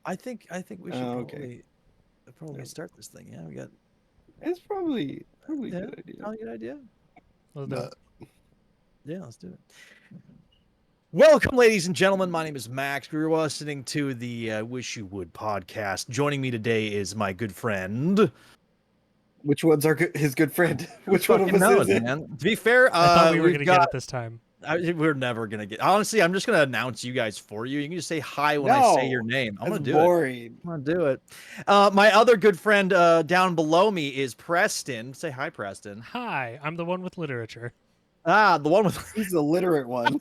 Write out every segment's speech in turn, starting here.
I think we should Okay. probably start this thing. Yeah, we got. It's probably a Yeah, good idea. probably a good idea. Let's do it. Yeah, let's do it. Welcome, ladies and gentlemen. My name is Max. We were listening to the Wish You Would podcast. Joining me today is my good friend. Which one's his good friend? Which Who one of fucking us knows, is it? man? To be fair, I thought we were we've going to get got. it this time. We're never gonna get. Honestly, I'm just gonna announce you guys for you. You can just say hi when I say your name. I'm gonna that's do boring. it. I'm gonna do it. My other good friend down below me is Preston. Say hi, Preston. Hi, I'm the one with literature. Ah, the one with. He's the literate one.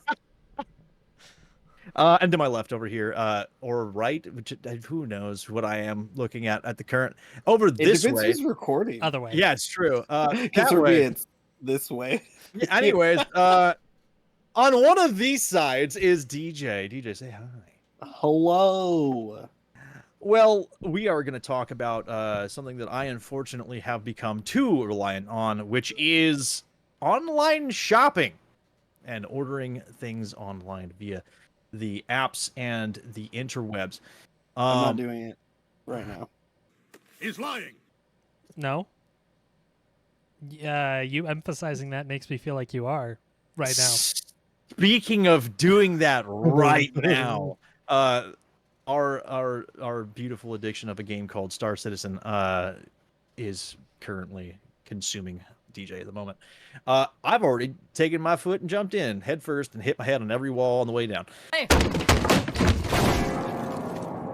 And to my left over here, or right, which who knows what I am looking at the current. Over It this depends way. who's recording. Other way. Yeah, it's true. Because That for me, way. it's this way. Yeah, anyways, on one of these sides is DJ. DJ, say hi. Hello. Well, we are going to talk about something that I unfortunately have become too reliant on, which is online shopping and ordering things online via the apps and the interwebs. I'm not doing it right now. He's lying. No? Yeah, you emphasizing that makes me feel like you are right now. Speaking of doing that right now, our beautiful addiction of a game called Star Citizen is currently consuming DJ at the moment. I've already taken my foot and jumped in head first and hit my head on every wall on the way down. Hey.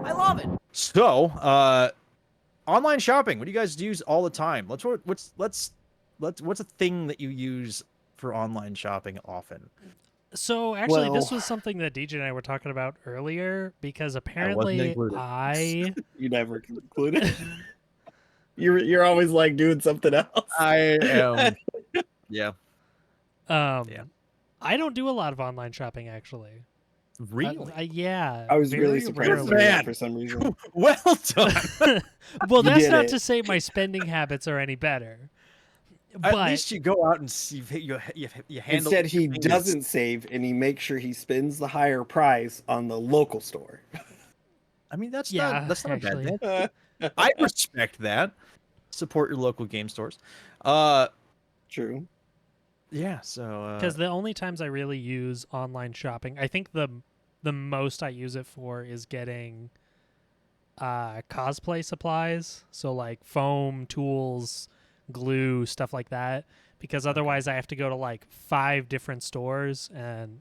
I love it. So, online shopping. What do you guys use all the time? What's a thing that you use for online shopping often? So actually, this Well- was something that DJ and I were talking about earlier because wasn't apparently included. You never concluded. You're always like doing something else. I am. Yeah. Yeah. I don't do a lot of online shopping actually. Really? Yeah. I was really very surprised rarely. you did Man. that for some reason. Well done. Well, You that's did not it. to say my spending habits are any better. At But least you go out and see you handle. Instead, he things. doesn't save and he makes sure he spends the higher price on the local store. I mean, that's Yeah, not a actually. bad thing. I respect that. Support your local game stores. True. Yeah. So because the only times I really use online shopping, I think the most I use it for is getting cosplay supplies. So like foam, tools, glue, stuff like that. Because otherwise I have to go to like 5 different stores and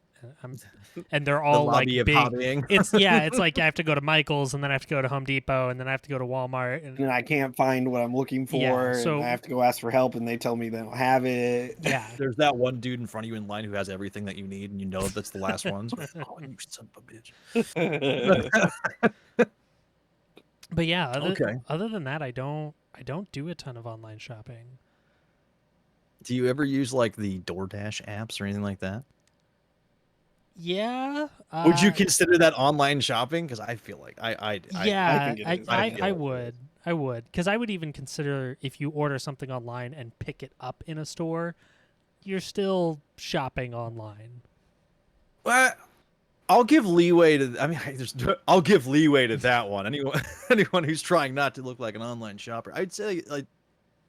they're all like lobby of big. hobbying. It's like I have to go to Michael's and then I have to go to Home Depot and then I have to go to Walmart and And I can't find what I'm looking for. Yeah, so- and I have to go ask for help and they tell me they don't have it. yeah. There's that one dude in front of you in line who has everything that you need, and you know that's the last one. So, oh, you son of a bitch. But yeah, Okay. other than that I don't do a ton of online shopping. Do you ever use like the DoorDash apps or anything like that? Yeah. Would you consider that online shopping? Because I feel like Yeah, think it is. I feel I it would. I would. Because I would even consider if you order something online and pick it up in a store, you're still shopping online. Well, I'll give leeway to. I mean, I'll give leeway to that one. Anyone who's trying not to look like an online shopper, I'd say like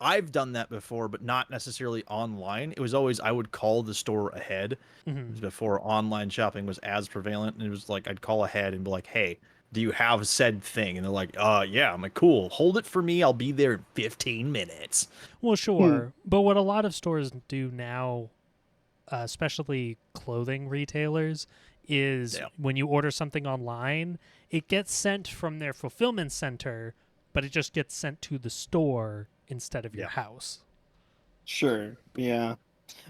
I've done that before, but not necessarily online. It was always I would call the store ahead. It Mhm. was before online shopping was as prevalent, and it was like I'd call ahead and be like, "Hey, do you have said thing?" And they're like, yeah." I'm like, "Cool, hold it for me. I'll be there in 15 minutes." Well, sure. But what a lot of stores do now, especially clothing retailers, is Yeah. when you order something online, it gets sent from their fulfillment center, but it just gets sent to the store instead of your Yeah. house. Sure. Yeah.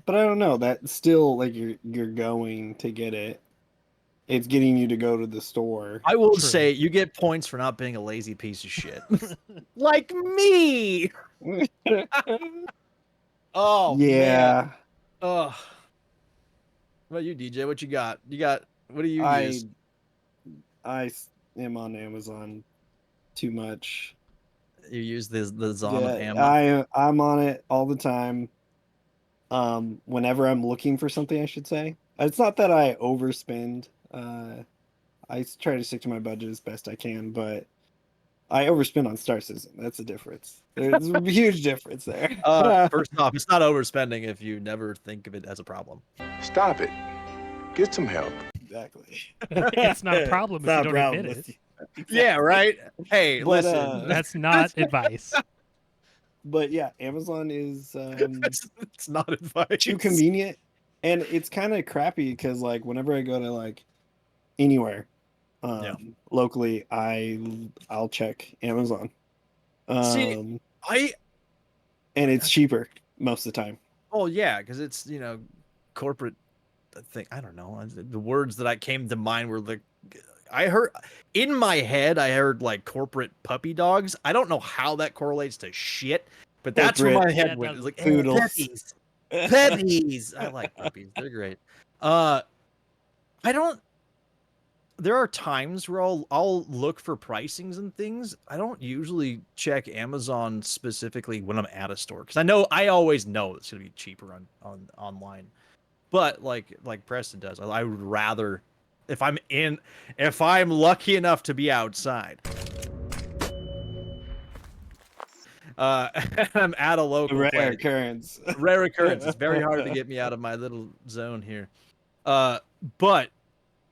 But I don't know. That still like you're going to get it. It's getting you to go to the store. I will True. say you get points for not being a lazy piece of shit, like me. Oh man. yeah. Oh. What about you, DJ? What you got? What do you I use? am on Amazon too much. You use the Zom of Yeah, Ammo? I'm on it all the time. Whenever I'm looking for something, I should say. It's not that I overspend. I try to stick to my budget as best I can, but I overspend on Star Citizen. That's the difference. There's a huge difference there. First off, it's not overspending if you never think of it as a problem. Stop it. Get some help. Exactly. It's not a problem It's if you not a don't problem admit with it. you. Yeah, right. Hey, But, listen, That's not advice. But yeah, Amazon is it's not advice. too convenient, and it's kind of crappy because like whenever I go to like anywhere locally, I'll check Amazon. See, And it's cheaper most of the time. Oh yeah, because it's corporate thing. I don't know. The words that I came to mind were I heard in my head. I heard like corporate puppy dogs. I don't know how that correlates to shit, but that's where my head went. It's like Poodles. puppies. Puppies. I like puppies. They're great. I don't. There are times where I'll look for pricings and things. I don't usually check Amazon specifically when I'm at a store because I always know it's gonna be cheaper on online. But like Preston does, I would rather if I'm lucky enough to be outside. I'm at a local Rare place. occurrence. Rare occurrence. It's very hard to get me out of my little zone here. But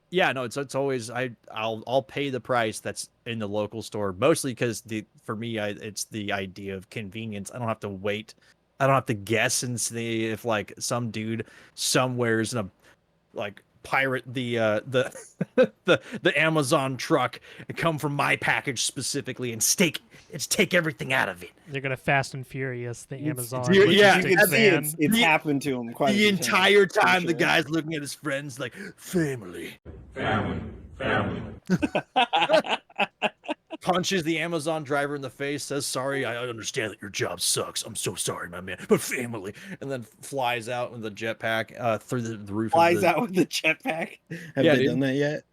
yeah, no, it's always I'll pay the price that's in the local store, mostly because for me it's the idea of convenience. I don't have to wait. I don't have to guess and see if like some dude somewhere is gonna like pirate the the Amazon truck and come from my package specifically and take everything out of it. They're gonna Fast and Furious the Amazon. You logistics can see van. it's happened to him quite The a few times, entire for time the sure. guy's looking at his friends like family. Punches the Amazon driver in the face, says, "Sorry, I understand that your job sucks. I'm so sorry, my man, but family." And then flies out with a jetpack through the roof. Flies out with the jetpack. Have Yeah, they dude. done that yet?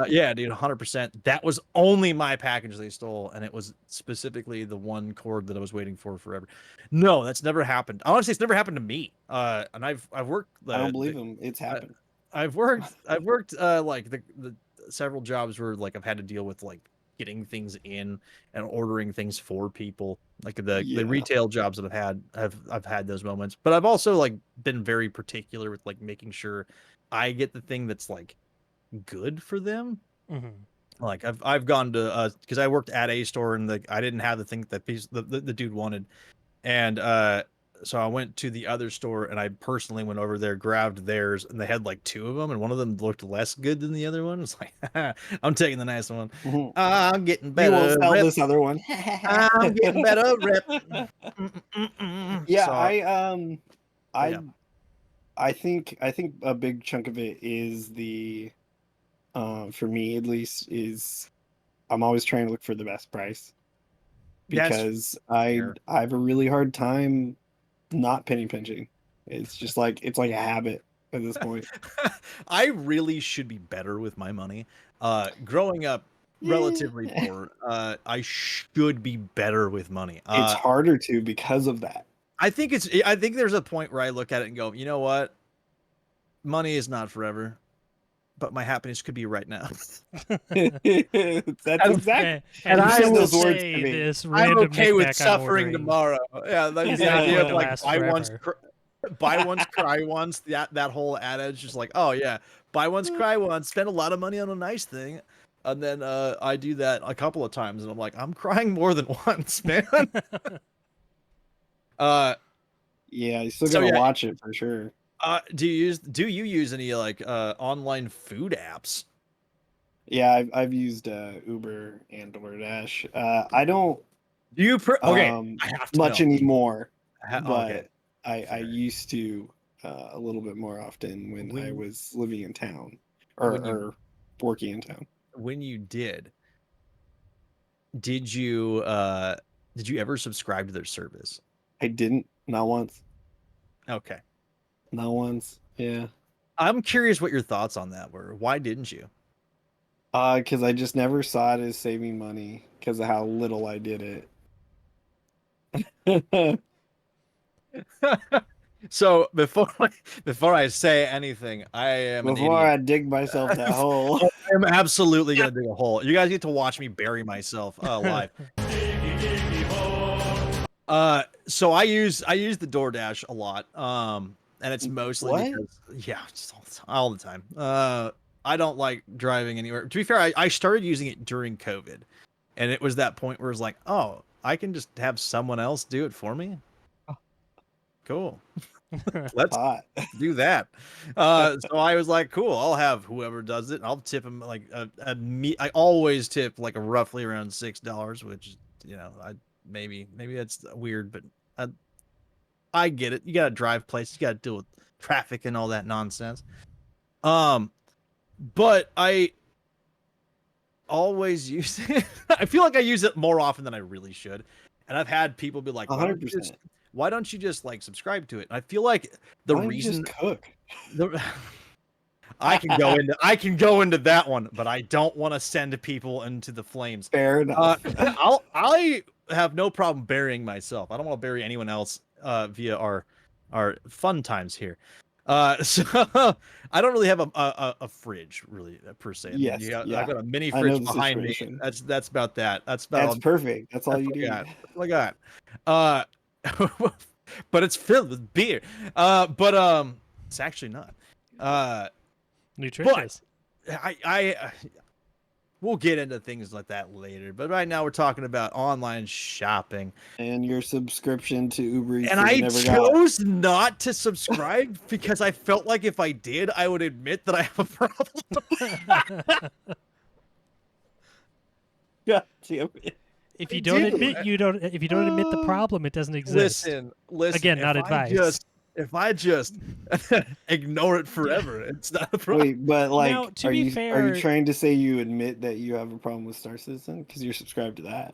Yeah, dude, 100%. That was only my package they stole, and it was specifically the one cord that I was waiting for forever. No, that's never happened. Honestly, it's never happened to me. And I've worked. I don't believe him. It's happened. I've worked like the several jobs where like I've had to deal with like getting things in and ordering things for people, like the retail jobs that I've had those moments. But I've also like been very particular with like making sure I get the thing that's like good for them. Mm-hmm. Like I've gone to because I worked at a store and I didn't have the thing that the dude wanted, and so I went to the other store and I personally went over there, grabbed theirs, and they had like two of them, and one of them looked less good than the other one. It's like, I'm taking the nice one. I'm getting better. You will sell rep. this other one. I'm getting better. Rep. Yeah, So, I think a big chunk of it is for me at least, is I'm always trying to look for the best price because I have a really hard time not penny pinching. It's just like it's like a habit at this point. I really should be better with my money. Growing up relatively poor, I should be better with money. It's harder to because of that. I think there's a point where I look at it and go, you know what? Money is not forever, but my happiness could be right now. That's exactly. And you I said will those words say to me. this I'm random okay with knickknack I'm suffering ordering tomorrow. Yeah, like is the not idea going of to like last buy once, forever. buy once, cry once. That whole adage is like, oh yeah, buy once, cry once. Spend a lot of money on a nice thing, and then I do that a couple of times, and I'm like, I'm crying more than once, man. Yeah, you still gotta watch it for sure. Do you use any like online food apps? Yeah, I've used Uber and DoorDash. I don't Do you okay? I have to much know. anymore, but Okay. I used to a little bit more often when I was living in town or working in town. When you did you ever subscribe to their service? I didn't, not once. Okay. Not once. Yeah. I'm curious what your thoughts on that were. Why didn't you? Because I just never saw it as saving money because of how little I did it. So before I say anything, I am Before I dig myself that hole. am absolutely gonna dig a hole. You guys get to watch me bury myself live. So I use the DoorDash a lot. And it's mostly What? because just all the time. I don't like driving anywhere. To be fair, I started using it during COVID, and it was that point where it's like, oh, I can just have someone else do it for me. Cool. Let's Hot. do that. So I was like, cool, I'll have whoever does it. I'll tip him like I always tip like roughly around $6, which, I maybe that's weird, but I get it. You gotta drive places, you gotta deal with traffic and all that nonsense. But I always use it. I feel like I use it more often than I really should. And I've had people be like, 100%. why don't you just like subscribe to it? And I feel like the Why don't you reason just cook. I can go into that one, but I don't want to send people into the flames. Fair enough. I have no problem burying myself. I don't want to bury anyone else via our fun times here. So I don't really have a fridge really per se. Yes, I yeah. got a mini I know fridge the behind situation. me. That's about that. That's about That's perfect. That's all you need. That's all I got. But it's filled with beer. But it's actually not. Nutritious. I we'll get into things like that later. But right now we're talking about online shopping. And your subscription to Uber Eats And that I you never got. chose not to subscribe because I felt like if I did, I would admit that I have a problem. God damn it. If you don't admit the problem, it doesn't exist. Listen. Again, not advice. If I just ignore it forever, it's not a problem. Wait, but like, Now, to are be you fair- trying to say you admit that you have a problem with Star Citizen because you're subscribed to that?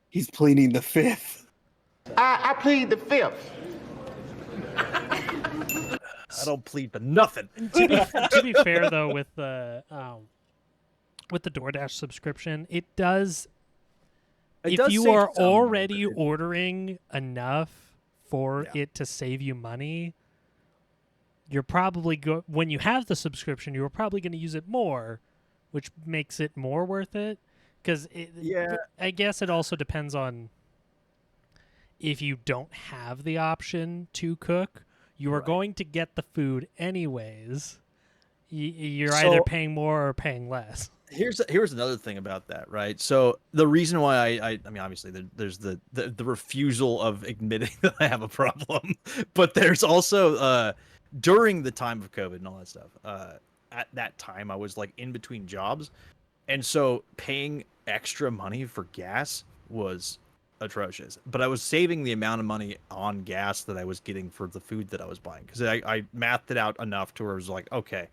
He's pleading the fifth. I plead the fifth. I don't plead for nothing. To be fair, though, with the DoorDash subscription, it does. If you save are some, already but ordering enough for it to save you money, you're probably when you have the subscription, you're probably going to use it more, which makes it more worth it. Because I guess it also depends on if you don't have the option to cook, you are going to get the food anyways. You're either paying more or paying less. Here's another thing about that, right? So the reason why I mean, obviously there's the refusal of admitting that I have a problem, but there's also during the time of COVID and all that stuff. At that time, I was like in between jobs, and so paying extra money for gas was atrocious. But I was saving the amount of money on gas that I was getting for the food that I was buying because I mathed it out enough to where it was like, okay,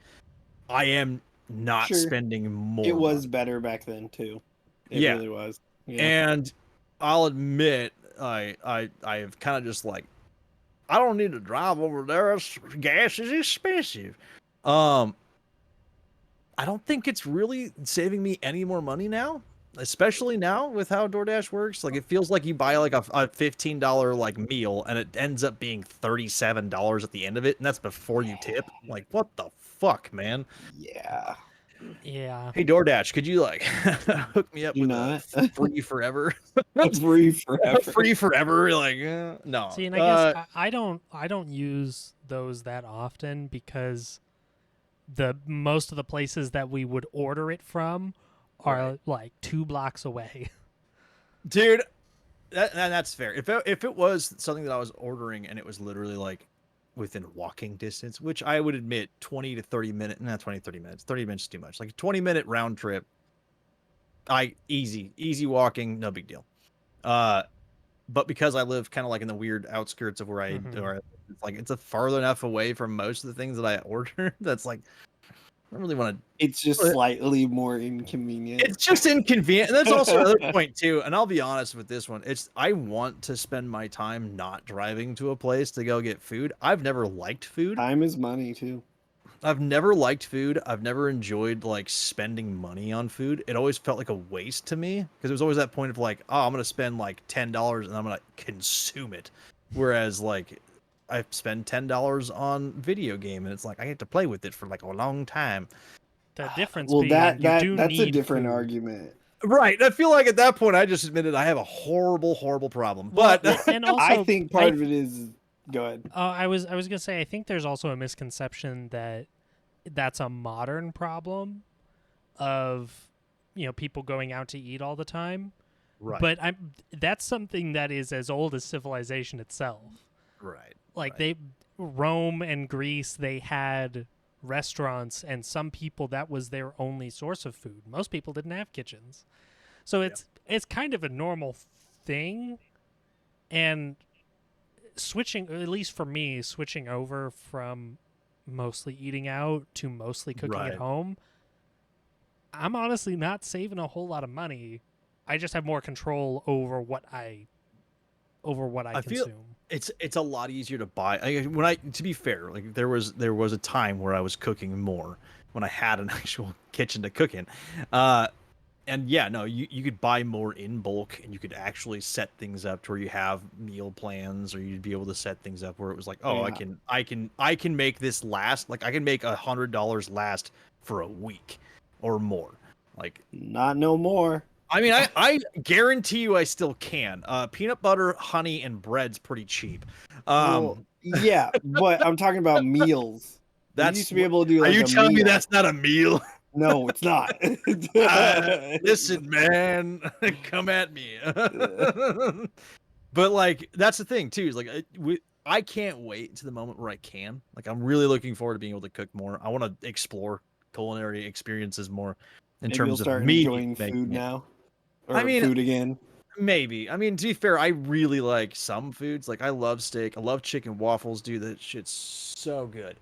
I am not spending more. It was money. better back then too. It really was. Yeah. And I'll admit, I have kind of just like, I don't need to drive over there. Gas is expensive. I don't think it's really saving me any more money now, especially now with how DoorDash works. Like, it feels like you buy like a $15 like meal and it ends up being $37 at the end of it, and that's before you tip. Like, what the fuck, man? Yeah. Yeah. Hey, DoorDash, could you like hook me up with a free forever? Free forever. Free forever? Like, no. See, and I guess I don't use those that often because most of the places that we would order it from are like 2 blocks away. Dude, that's fair. If it was something that I was ordering and it was literally like within walking distance, which I would admit 20 to 30 minutes, not 20 to 30 minutes, 30 minutes is too much. Like a 20-minute round trip, easy walking, no big deal. But because I live kind of like in the weird outskirts of where it's a farther enough away from most of the things that I order that's like, I don't really want to. It's just slightly more inconvenient. It's just inconvenient. And that's also another point too. And I'll be honest with this one. I want to spend my time not driving to a place to go get food. I've never liked food. Time is money too. I've never liked food. I've never enjoyed like spending money on food. It always felt like a waste to me because it was always that point of like, oh, I'm going to spend like $10 and I'm going to consume it. Whereas like, I spend $10 on video game, and it's like I get to play with it for like a long time. The difference Well, being that's a need different food. argument. Right. I feel like at that point I just admitted I have a horrible, horrible problem. Well, But and also, I think part of it is. Go ahead. I was gonna say I think there's also a misconception that that's a modern problem of people going out to eat all the time. right. But that's something that is as old as civilization itself. right. Like right. Rome and Greece, they had restaurants, and some people that was their only source of food. Most people didn't have kitchens, so it's kind of a normal thing. And switching, at least for me, switching over from mostly eating out to mostly cooking at Right. home, I'm honestly not saving a whole lot of money. I just have more control over what I feel consume. it's a lot easier to buy. To be fair, like there was a time where I was cooking more when I had an actual kitchen to cook in. And yeah, no, you could buy more in bulk, and you could actually set things up to where you have meal plans, or you'd be able to set things up where it was like, oh, Yeah. I can make this last, like I can make $100 last for a week or more. Like, Not no more. I mean, I guarantee you I still can. Peanut butter, honey, and bread's pretty cheap. Well, yeah, but I'm talking about meals. You That's used to be able to do. Are Like you a telling me meal. that's not a meal? No, it's not. Listen, man, come at me. But like, that's the thing too. Is like, I can't wait to the moment where I can. Like, I'm really looking forward to being able to cook more. I want to explore culinary experiences more in Maybe you'll terms of start me enjoying making food it. now, or I mean, food again. Maybe. I mean, to be fair, I really like some foods. Like, I love steak. I love chicken waffles. Dude, that shit's so good.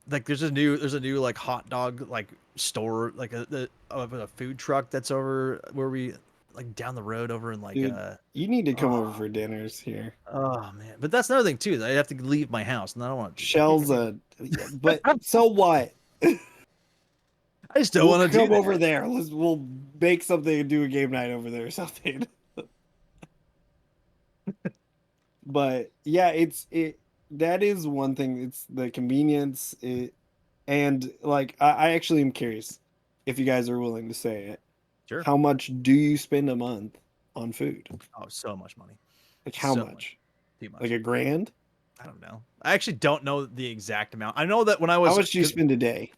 Like there's a new like hot dog like store, like a food truck that's over where we like down the road over in like Dude, you need to come over for dinners here. oh man. But that's another thing too. I have to leave my house, and I don't want to. Shell's but so what? I just don't We'll want to do come that. over there. We'll make something and do a game night over there or something. But yeah, that is one thing. It's the convenience. And like I actually am curious if you guys are willing to say it. Sure. How much do you spend a month on food? Oh, so much money. Like how So much? Too much. Like $1,000? I don't know. I actually don't know the exact amount. I know that when I was How much do you spend a day?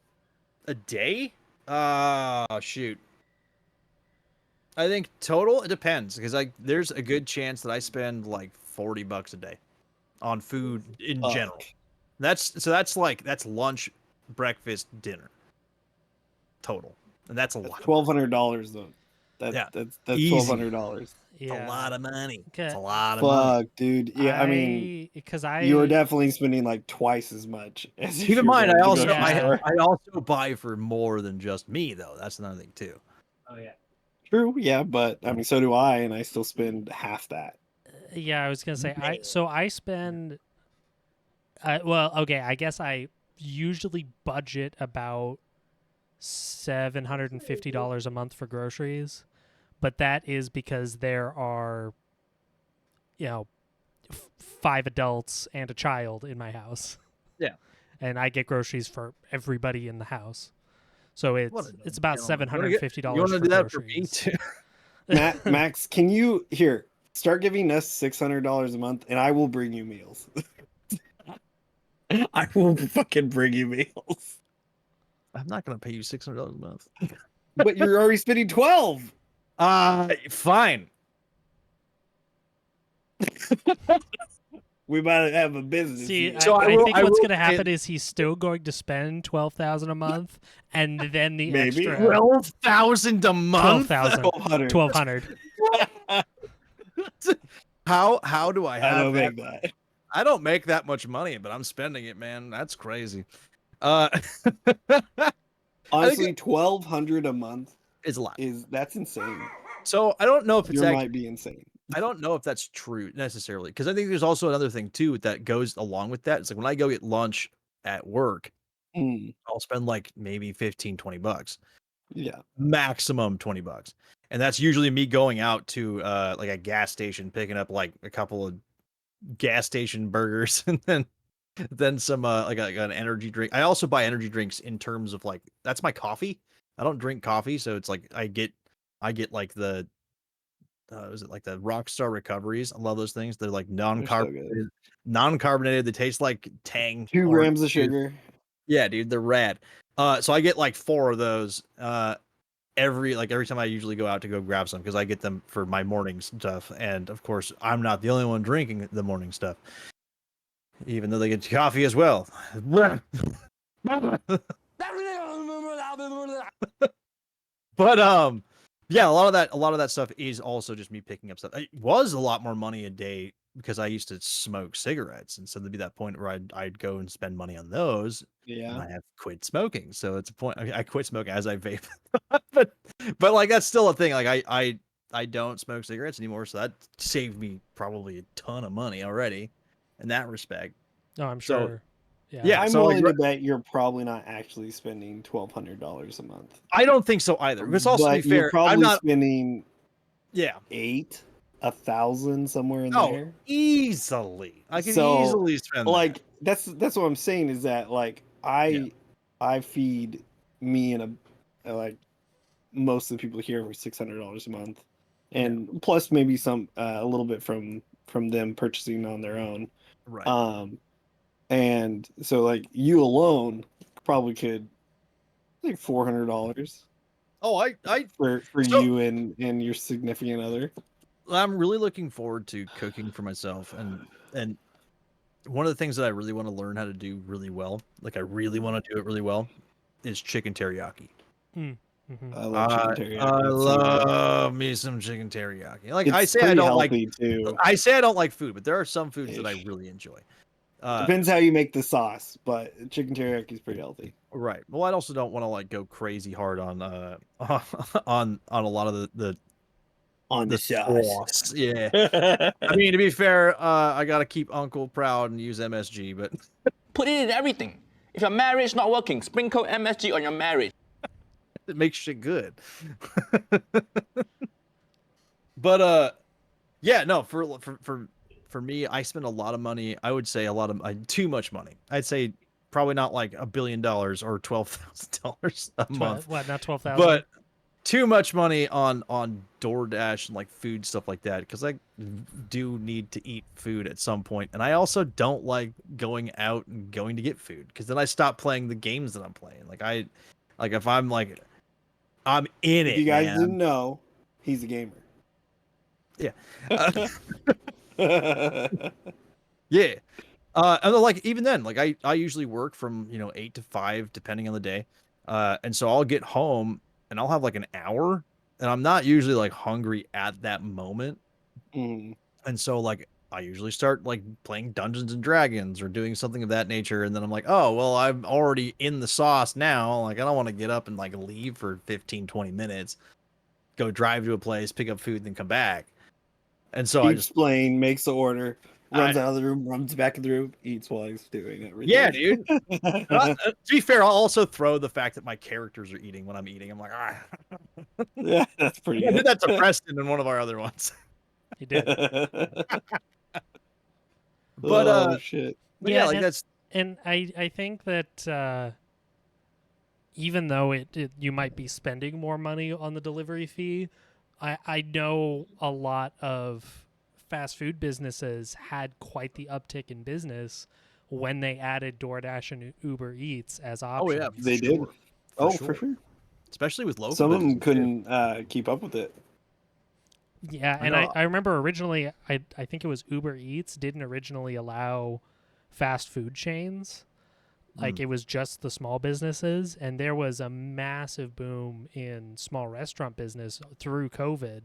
a day? Shoot. I think total it depends, because like there's a good chance that I spend like $40 a day on food in general. That's lunch, breakfast, dinner total, and that's a lot. $1,200 though. Yeah, That's easy. $1,200. It's a lot of money. Okay. It's a lot of money. Fuck, dude. Yeah, I mean, because you are definitely spending like twice as much. As if Keep in you're mind, going I to also the grocery store. I also buy for more than just me though. That's another thing too. Oh yeah. True, yeah, but I mean, so do I, and I still spend half that. Yeah, I was gonna say I spend. Well, okay, I guess I usually budget about $750 a month for groceries, but that is because there are, 5 adults and a child in my house. Yeah. And I get groceries for everybody in the house, so it's about $750 You want to for do that for me groceries. too? Max, can you start giving us $600 a month, and I will bring you meals. I will fucking bring you meals. I'm not gonna pay you $600 a month. But you're already spending 12. Fine. We might have a business. See, here. So I I will- think I what's will going to happen pay- is he's still going to spend $12,000 a month, and then the Maybe. extra 12,000 a month. 12,000, 1,200. 1,200. How do I have I don't that? make that. I don't make that much money, but I'm spending it, man. That's crazy. Honestly, 1,200 a month It's a lot. that's insane. So I don't know if it's You actually, might be insane. I don't know if that's true necessarily, because I think there's also another thing too that goes along with that. It's like when I go get lunch at work, Mm, I'll spend like maybe $15-20, yeah. maximum $20, and that's usually me going out to like a gas station, picking up like a couple of gas station burgers, and then some like an energy drink. I also buy energy drinks in terms of like that's my coffee. I don't drink coffee, so it's like I get like the is it like the Rockstar Recoveries? I love those things. They're like They're so good. non-carbonated. They taste like Tang. 2 orange grams of juice. sugar. Yeah, dude, they're rad. So I get like 4 of those every time I usually go out to go grab some because I get them for my morning stuff. And of course, I'm not the only one drinking the morning stuff, even though they get coffee as well. But yeah, a lot of that stuff is also just me picking up stuff. It was a lot more money a day because I used to smoke cigarettes, and so there'd be that point where I'd go and spend money on those, and Yeah. I have quit smoking. So it's a point I quit smoking as I vape, but like that's still a thing. Like I don't smoke cigarettes anymore, so that saved me probably a ton of money already in that respect. Oh, I'm So sure. Yeah. yeah, I'm so like willing to bet you're probably not actually spending $1,200 a month. I don't think so either. Because also to be But you're fair, probably I'm not. spending Yeah. 1,000 somewhere in Oh, there. easily. I can So, easily spend like that. that's what I'm saying is that like I feed me and like most of the people here for $600 a month, and plus maybe some a little bit from them purchasing on their own. Right. And so like you alone probably could like $400 Oh, I for so you and your significant other. I'm really looking forward to cooking for myself, and one of the things that I really want to learn how to do really well, like I really want to do it really well, is chicken teriyaki. Mm-hmm. I love chicken I teriyaki. It's so good. love me some chicken teriyaki. Like I It's say, I pretty don't like. healthy too. I say I don't like food, but there are some foods that I Ish. really enjoy. Depends how you make the sauce, but chicken teriyaki is pretty healthy. Right. Well, I also don't want to like go crazy hard on on a lot of the sauce. Yeah. I mean, to be fair, I gotta keep Uncle proud and use MSG, but Put it in everything. If your marriage not working, sprinkle MSG on your marriage. it makes shit good. But yeah, no, for me, I spend a lot of money. I would say a lot of too much money. I'd say probably not like $1 billion or $12,000 a month. What? Not 12,000. But too much money on DoorDash and like food stuff like that because I do need to eat food at some point, and I also don't like going out and going to get food because then I stop playing the games that I'm playing. Like if I'm like I'm in If it, you guys man. didn't know, he's a gamer. Yeah. Yeah. And then, like even then, like I usually work from 8 to 5 depending on the day. And so I'll get home and I'll have like an hour and I'm not usually like hungry at that moment. Mm. And so like I usually start like playing Dungeons and Dragons or doing something of that nature and then I'm like, "Oh, well, I'm already in the sauce now. Like I don't want to get up and like leave for 15-20 minutes, go drive to a place, pick up food and then come back." And so I Keeps just playing, makes the order, runs I, out of the room, runs back in the room, eats while he's doing everything. yeah, dude. To be fair, I'll also throw the fact that my characters are eating when I'm eating. I'm like, ah. Yeah, that's pretty I good. did that to Preston in one of our other ones. He did. But oh shit. yeah, like that's And I think that even though you might be spending more money on the delivery fee, I know a lot of fast food businesses had quite the uptick in business when they added DoorDash and Uber Eats as options. oh yeah, They did. For sure. Especially with local. Some of them businesses, too. couldn't keep up with it. Yeah, and know. I remember originally, I think it was Uber Eats didn't originally allow fast food chains. Like it was just the small businesses, and there was a massive boom in small restaurant business through COVID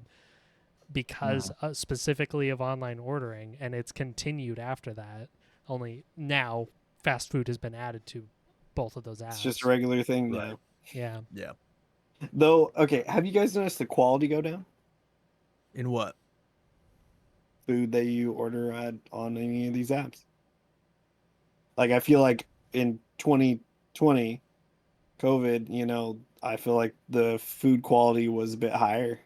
because specifically of online ordering, and it's continued after that. Only now fast food has been added to both of those apps. It's just a regular thing Right. now. Yeah. Yeah. Though, okay, have you guys noticed the quality go down? In what? Food that you order on any of these apps. Like I feel like in 2020 COVID, I feel like the food quality was a bit higher.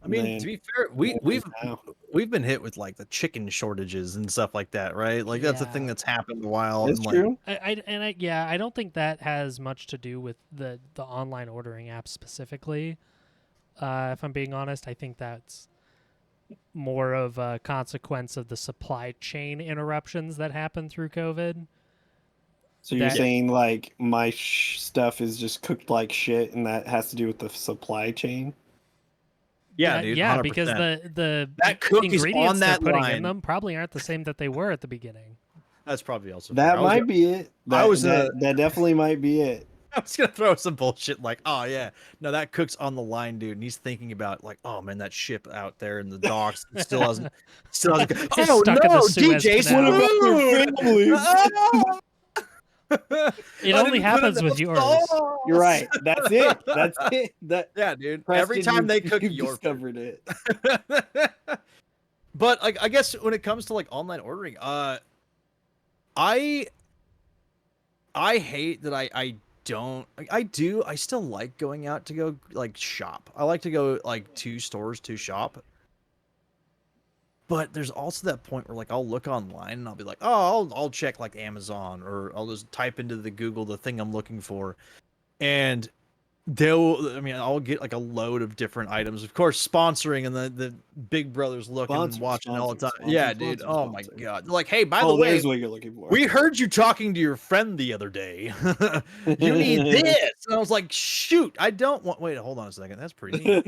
I mean, to be fair, now. we've been hit with like the chicken shortages and stuff like that, right? Like that's a thing Yeah. that's happened a while. That's and true. I don't think that has much to do with the online ordering app specifically. If I'm being honest, I think that's more of a consequence of the supply chain interruptions that happened through COVID. So you're That- saying like my stuff is just cooked like shit, and that has to do with the supply chain? Yeah, dude. yeah, 100%. because the That cook is ingredients on they're that putting line. in them probably aren't the same that they were at the beginning. That's probably also That fair. might be it. That definitely might be it. I was gonna throw some bullshit like, oh yeah, no, that cook's on the line, dude, and he's thinking about like, oh man, that ship out there in the docks still hasn't. It's Oh stuck in the no, Suez DJ's Canal. What about their food! families? Ah! It I only didn't put happens with enough yours. sauce. You're right. That's it. That's it. That Yeah, dude. Preston, Every time they cook you've your food. discovered it. But like, I guess when it comes to like online ordering, I hate that I don't like, I still like going out to go like shop. I like to go like to stores to shop. But there's also that point where like I'll look online and I'll be like, oh, I'll check like Amazon, or I'll just type into the Google the thing I'm looking for, and I'll get like a load of different items, of course, sponsoring, and the big brothers looking and watching all the time. Yeah, dude. Oh my god. They're like, hey, by the way, there's what you're looking for. we heard you talking to your friend the other day. You need this. And I was like, shoot, I don't want. Wait, hold on a second. That's pretty neat.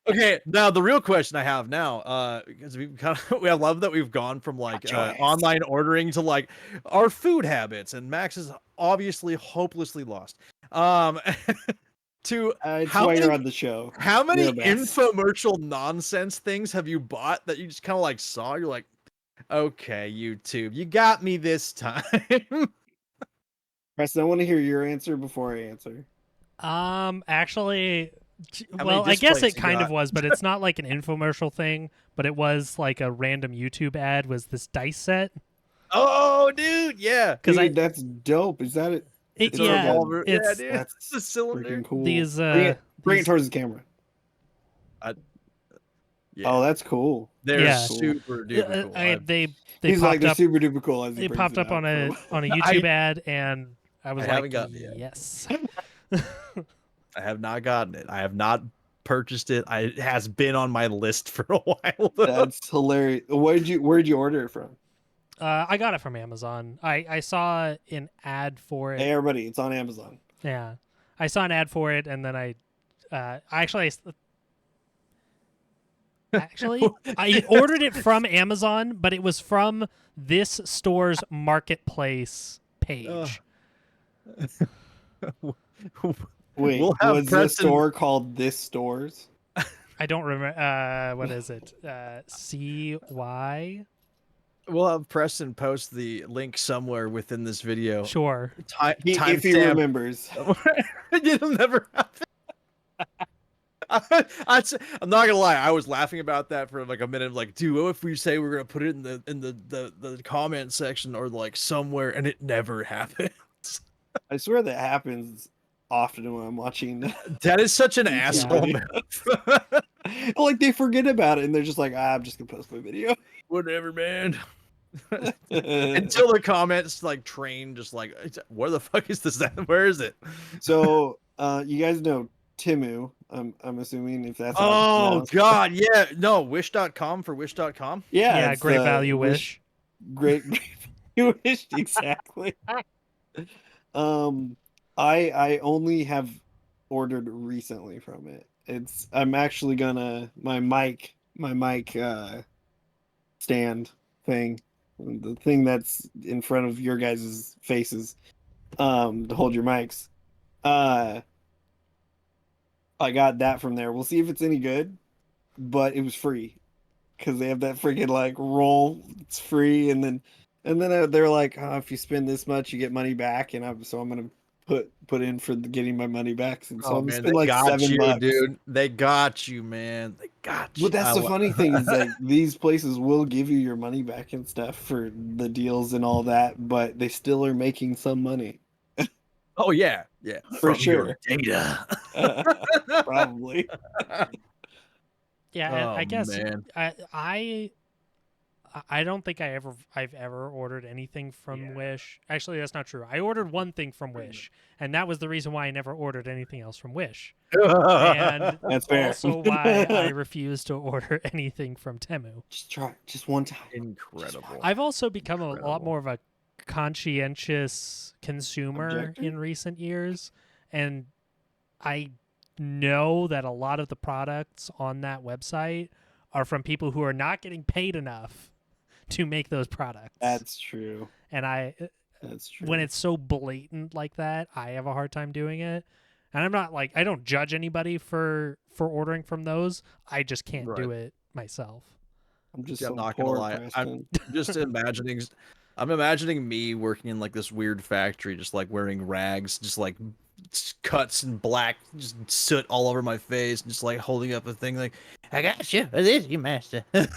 Okay, now the real question I have now, because I love that we've gone from like online ordering to like our food habits, and Max is obviously hopelessly lost. To it's why you're on the show. how many You're the best. infomercial nonsense things have you bought that you just kind of like saw? You're like, okay, YouTube, you got me this time. Preston, I want to hear your answer before I answer. Actually, How well, many I guess displays it you kind of got? was, but it's not like an infomercial thing, but it was like a random YouTube ad, was this dice set. Oh, dude, yeah. Because Dude, that's dope. Is that it? It's yeah, a revolver. Yeah, it's dude. That's It's a cylinder. freaking cool. these bring it towards the camera. Yeah. Oh, that's cool. They're Yeah. super duper cool. they He's like, popped they're up. super duper cool. As he They brings popped it up out. on a YouTube ad, and I was I like, haven't gotten it yet. yes. I have not gotten it. I have not purchased it. It has been on my list for a while. That's hilarious. Where'd you order it from? I got it from Amazon. I saw an ad for it. Hey, everybody, it's on Amazon. Yeah, I saw an ad for it, and then I ordered it from Amazon, but it was from this store's marketplace page. Wait, We'll have was the Preston- store called This Stores? I don't remember. What is it? CY? We'll have Preston post the link somewhere within this video. Sure. If he remembers. It'll never happen. I'm not gonna lie, I was laughing about that for like a minute. Like, dude, what if we say we're gonna put it in the comment section or like somewhere, and it never happens? I swear that happens often when I'm watching. That is such an asshole. Like they forget about it and they're just like, I'm just gonna post my video. Whatever, man. Until the comments like train, just like, where the fuck is this? Where is it? So, you guys know Timu. I'm assuming if that's. Oh God, yeah. No, wish.com for wish.com. Yeah, it's great value wish. Great value wish, exactly. I only have ordered recently from it. I'm actually gonna my mic stand thing, the thing that's in front of your guys' faces, to hold your mics. I got that from there. We'll see if it's any good, but it was free because they have that freaking like roll. It's free, and then they're like, oh, if you spend this much, you get money back, and I'm gonna put in for getting my money back. And so I'm gonna spend like $7, dude. They got you, man. They got you. But that's the funny thing is like these places will give you your money back and stuff for the deals and all that, but they still are making some money. Oh yeah, yeah, For from your sure. data. Probably. Yeah, Oh, I guess man. I don't think I've ever ordered anything from Wish. Actually, that's not true. I ordered one thing from Wish, and that was the reason why I never ordered anything else from Wish. And That's fair. also why I refuse to order anything from Temu. Just try just one time. Incredible. I've also become a lot Incredible. more of a conscientious consumer Objector? in recent years, and I know that a lot of the products on that website are from people who are not getting paid enough to make those products. That's true. And That's true. when it's so blatant like that, I have a hard time doing it. And I'm not like, I don't judge anybody for ordering from those. I just can't do it myself. I'm just I'm so not gonna poor, lie. Preston. I'm just imagining. I'm imagining me working in like this weird factory, just like wearing rags, just like cuts and black, just soot all over my face, just like holding up a thing like, "I got you. It is you, master." And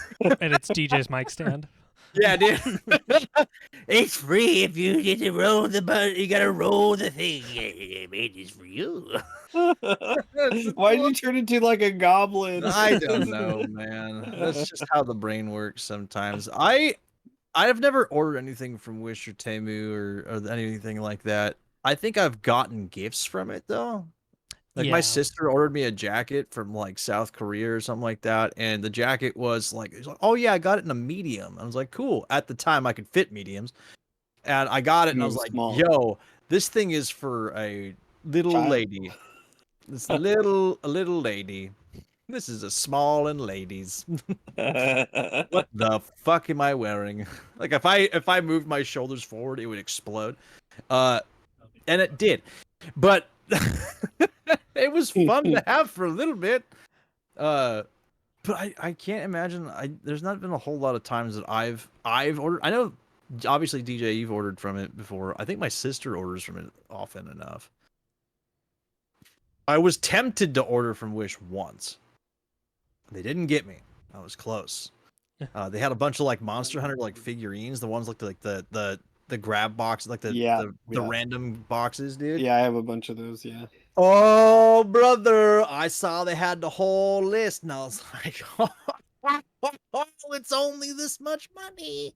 it's DJ's mic stand. Yeah, dude. It's free if you get to roll the button. You gotta roll the thing. I made this for you. Why did you turn into like a goblin? I don't know, man. That's just how the brain works sometimes. I've never ordered anything from Wish or Temu or anything like that. I think I've gotten gifts from it though. Like my Yeah. sister ordered me a jacket from like South Korea or something like that, and the jacket was like, "Oh yeah, I got it in a medium." I was like, "Cool." At the time, I could fit mediums, and I got it, and I was like, Small. "Yo, this thing is for a little Child. lady. This a little lady. This is a small and ladies. What the fuck am I wearing?" Like if I moved my shoulders forward, it would explode. And it did. But it was fun to have for a little bit. But I can't imagine. There's not been a whole lot of times that I've ordered. I know, obviously, DJ, you've ordered from it before. I think my sister orders from it often enough. I was tempted to order from Wish once. They didn't get me. I was close. They had a bunch of like Monster Hunter like figurines, the ones like the grab box, like the random boxes, dude. Yeah, I have a bunch of those. Yeah. Oh, brother, I saw they had the whole list, and I was like, "Oh, it's only this much money."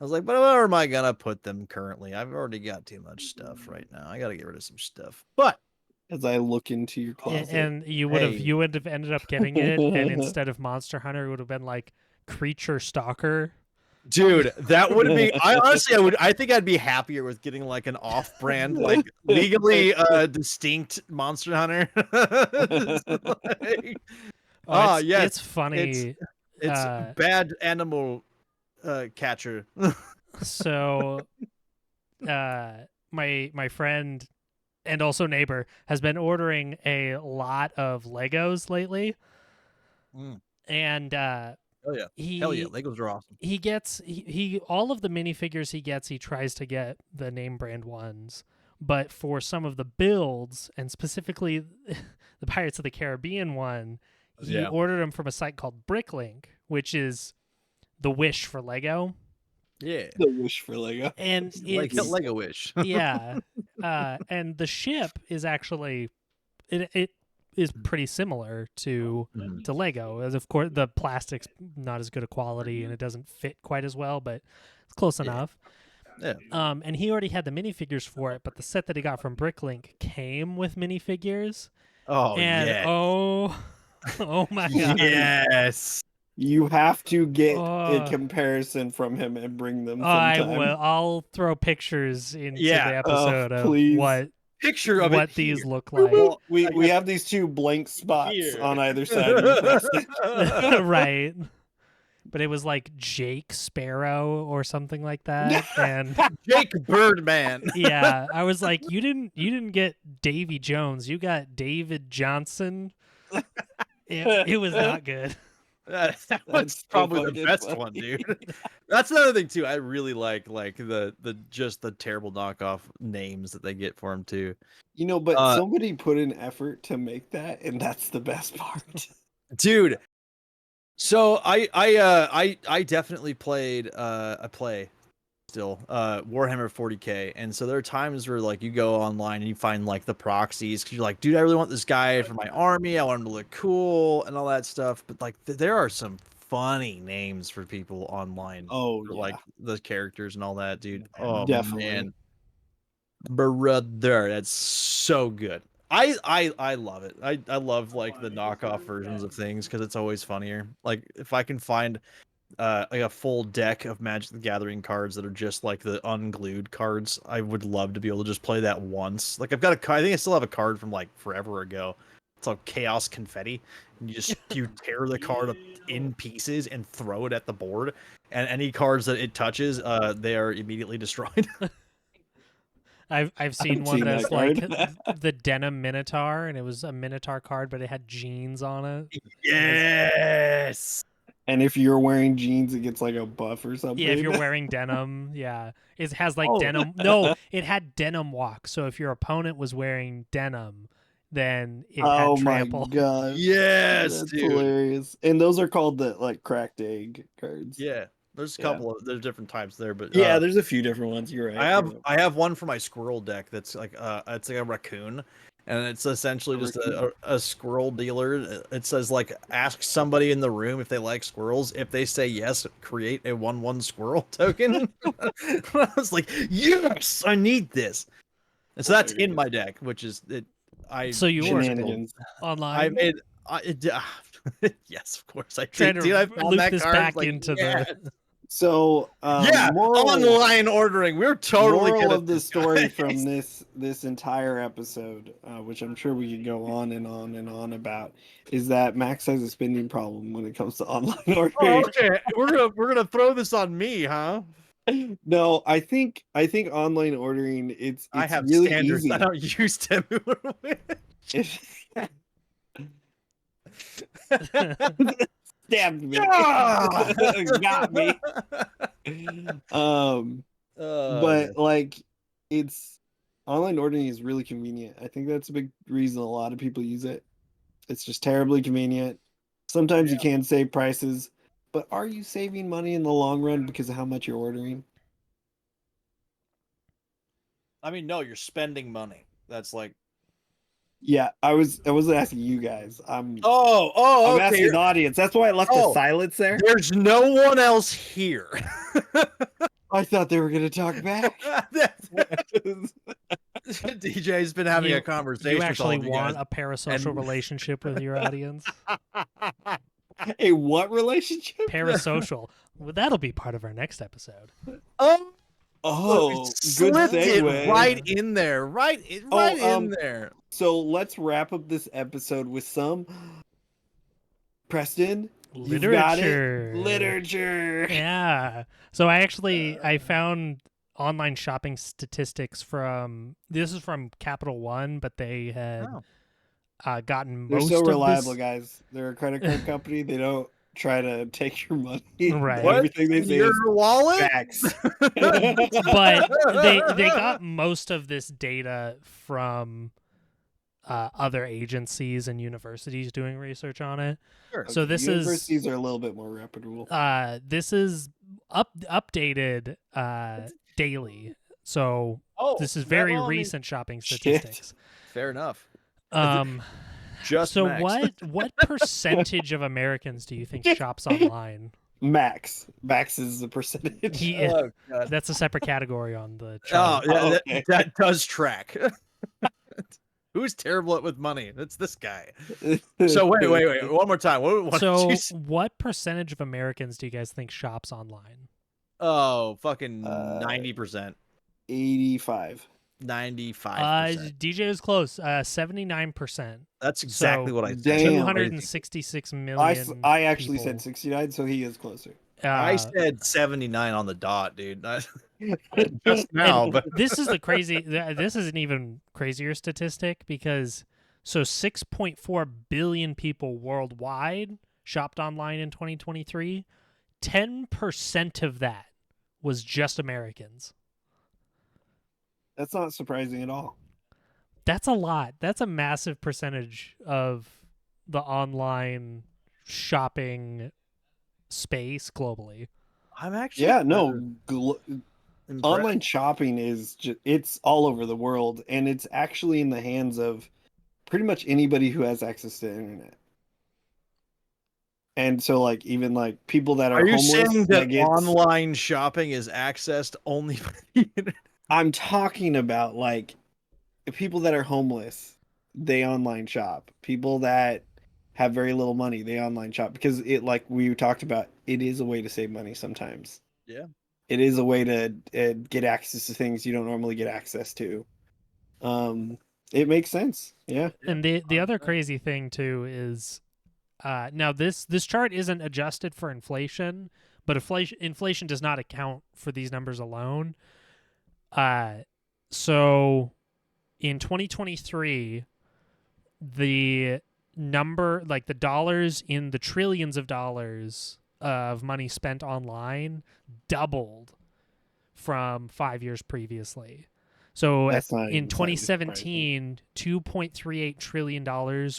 I was like, "But where am I gonna put them currently? I've already got too much stuff right now. I gotta get rid of some stuff." But As I look into your closet, And you would have ended up getting it, and instead of Monster Hunter, it would have been like Creature Stalker. dude, that would be. I think I'd be happier with getting like an off-brand, like legally distinct Monster Hunter. It's funny. It's bad animal catcher. So, my friend and also neighbor has been ordering a lot of Legos lately, and Hell yeah, Legos are awesome. he gets he all of the minifigures he gets, he tries to get the name brand ones, but for some of the builds, and specifically the Pirates of the Caribbean one, he ordered them from a site called Bricklink, which is the Wish for Lego. Yeah, the Wish for Lego, and like it's Lego Wish. yeah, and the ship is actually it is pretty similar to Lego, as of course the plastic's not as good a quality and it doesn't fit quite as well, but it's close enough. Yeah. And he already had the minifigures for it, but the set that he got from Bricklink came with minifigures. Oh, and yeah. Oh my god. Yes. You have to get a comparison from him and bring them. I sometime. will. I'll throw pictures into the Yeah. episode of please. what What these look like. Well, we have these two blank spots on either side of you, Preston. Right. But it was like Jake Sparrow or something like that, and Jake Birdman. yeah, I was like, you didn't get Davy Jones, you got David Johnson. It was not good. That was That's probably so the best funny. one, dude. That's another thing too. I really like the just the terrible knockoff names that they get for him too. You know, but somebody put in effort to make that, and that's the best part. Dude. So I definitely played still, Warhammer 40K, and so there are times where like you go online and you find like the proxies because you're like, dude, I really want this guy for my army. I want him to look cool and all that stuff. But like, there are some funny names for people online. Oh, for, yeah. like the characters and all that, dude. Oh Definitely. man, brother, that's so good. I love it. I love like the knockoff versions of things because it's always funnier. Like if I can find like a full deck of Magic the Gathering cards that are just like the unglued cards, I would love to be able to just play that once. Like I've got I think I still have a card from like forever ago. It's called Chaos Confetti, and you tear the card up in pieces and throw it at the board, and any cards that it touches, they are immediately destroyed. I've seen I've one seen that's that like card. the denim Minotaur, and it was a Minotaur card, but it had jeans on it. Yes. And if you're wearing jeans, it gets like a buff or something. Yeah, if you're wearing denim, yeah, it has like Oh. denim. No, it had denim walk. So if your opponent was wearing denim, then it Oh had my trample. god. Yes, That's dude. hilarious. And those are called the like cracked egg cards. Yeah, there's a Yeah. couple of there's different types there, but Yeah, there's a few different ones. You're right. I have one for my squirrel deck that's like it's like a raccoon, and it's essentially just a squirrel dealer. It says like ask somebody in the room if they like squirrels. If they say yes, create a 1/1 squirrel token. I was like, yes, I need this. And so that's in my deck, which is it. So you ordered it Shenanigans. online. I made yes, of course I Trying did. to Dude, I found loop that this card, back like, into yes. the. So Yeah, online ordering. We're totally moral good at of the this, story guys. from this entire episode, which I'm sure we could go on and on and on about, is that Max has a spending problem when it comes to online ordering. Oh, okay, we're gonna throw this on me, huh? No, I think online ordering it's I have really standards. easy. I don't use Temu. Stabbed me. Ah! Got me. But like it's online ordering is really convenient. I think that's a big reason a lot of people use it. It's just terribly convenient. Sometimes you can save prices, but are you saving money in the long run because of how much you're ordering? I mean, no, you're spending money. That's like Yeah, I wasn't asking you guys. I'm I'm asking okay. the audience. That's why I left the silence there. There's no one else here. I thought they were gonna talk back. DJ's been having a conversation. You actually with all want of you a parasocial relationship with your audience? A what relationship? Parasocial. Well, that'll be part of our next episode. guys. Oh, good Slipped it segue. right in there, right in there. So let's wrap up this episode with some Preston. You've got it. Literature. Literature. Yeah. So I found online shopping statistics from this is from Capital One, but they had gotten They're most so of reliable, this. guys. They're a credit card company. They don't try to take your money. Right. Everything they say Your is wallet? facts. But they got most of this data from other agencies and universities doing research on it. Sure. So this Universities are a little bit more reputable. this is updated daily. So this is very recent shopping statistics. Fair enough. So Max. what percentage of Americans do you think shops online? Max is the percentage. Oh, God. That's a separate category on the Oh, chart. yeah, okay. that does track. Who's terrible with money? That's this guy. So wait. One more time. What So did you say? what percentage of Americans do you guys think shops online? Oh, fucking 90%. 85. 95%. DJ is close. 79%. That's exactly what I said. Damn. 266 million. I actually people. said 69, so he is closer. I said 79 on the dot, dude. Just now, but This is the crazy. This is an even crazier statistic because 6.4 billion people worldwide shopped online in 2023. 10% of that was just Americans. That's not surprising at all. That's a lot. That's a massive percentage of the online shopping space globally. I'm actually Online shopping is just, it's all over the world, and it's actually in the hands of pretty much anybody who has access to the internet. And so, like, even like people that Are you homeless, saying that gets, online shopping is accessed only by the internet? I'm talking about like people that are homeless, they online shop. People that have very little money, they online shop because it, like we talked about, it is a way to save money sometimes. Yeah. It is a way to get access to things you don't normally get access to. It makes sense. Yeah. And the other crazy thing too is, now this chart isn't adjusted for inflation, but inflation does not account for these numbers alone. So in 2023, the number, like the dollars in the trillions of dollars of money spent online, doubled from 5 years previously. So That's not in even slightly 2017, $2.38 trillion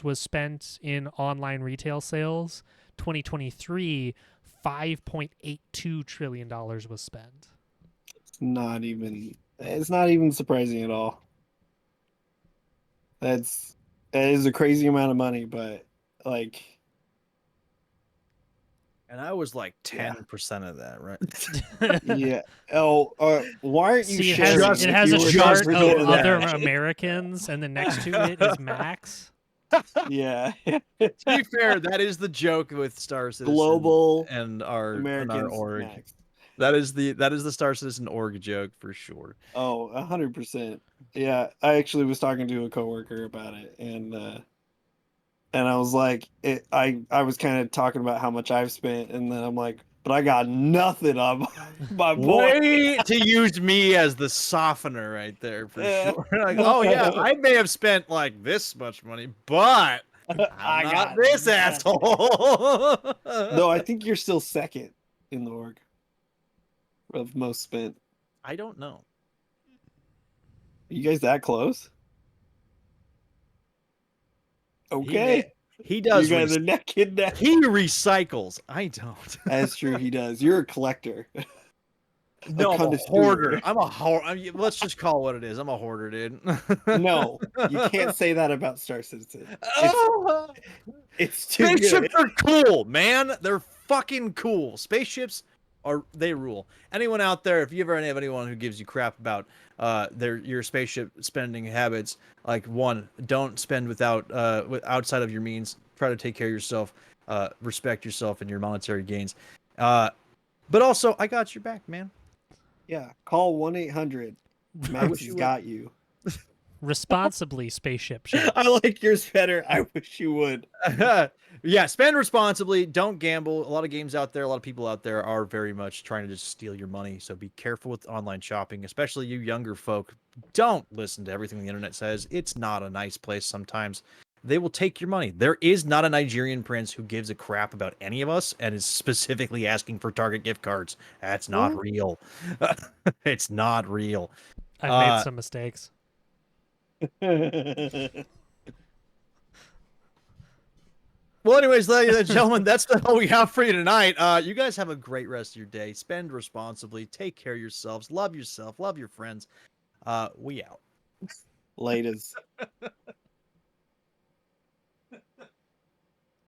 was spent in online retail sales. 2023, $5.82 trillion was spent. It's not even surprising at all. That is a crazy amount of money, but like, And I was like 10% of that, right? yeah. Oh, why aren't you See, it sharing? has, it has a You were chart just of doing other that. Americans, and then next to it is Max. Yeah. To be fair, that is the joke with Star Citizen Global and our Americans org. Max. That is the Star Citizen org joke for sure. Oh, 100%. Yeah, I actually was talking to a coworker about it, and I was like, I was kind of talking about how much I've spent, and then I'm like, but I got nothing on my boy. Way to use me as the softener right there for Yeah. sure. Like, oh yeah, I may have spent like this much money, but I I'm not got this nothing. asshole. No, I think you're still second in the org of most spent. I don't know. Are you guys that close? Okay. He does. You guys are neck and neck. He recycles. I don't. That's true. He does. You're a collector. No, I'm a connoisseur. hoarder. I'm a hoarder. Let's just call it what it is. I'm a hoarder, dude. No, you can't say that about Star Citizen. It's too Spaceships good. are cool, man. They're fucking cool. Spaceships they rule. Anyone out there, if you ever have anyone who gives you crap about your spaceship spending habits, like, one, don't spend outside of your means. Try to take care of yourself. Respect yourself and your monetary gains. But also, I got your back, man. Yeah, call 1-800. Max has got you. Responsibly, spaceship ships. I like yours better. I wish you would. Yeah, spend responsibly. Don't gamble. A lot of games out there, a lot of people out there are very much trying to just steal your money. So be careful with online shopping, especially you younger folk. Don't listen to everything the internet says. It's not a nice place sometimes. They will take your money. There is not a Nigerian prince who gives a crap about any of us and is specifically asking for Target gift cards. That's not real. It's not real. I've made some mistakes. Well, anyways, ladies and gentlemen, that's all we have for you tonight. You guys have a great rest of your day. Spend responsibly. Take care of yourselves. Love yourself. Love your friends. We out. Laters.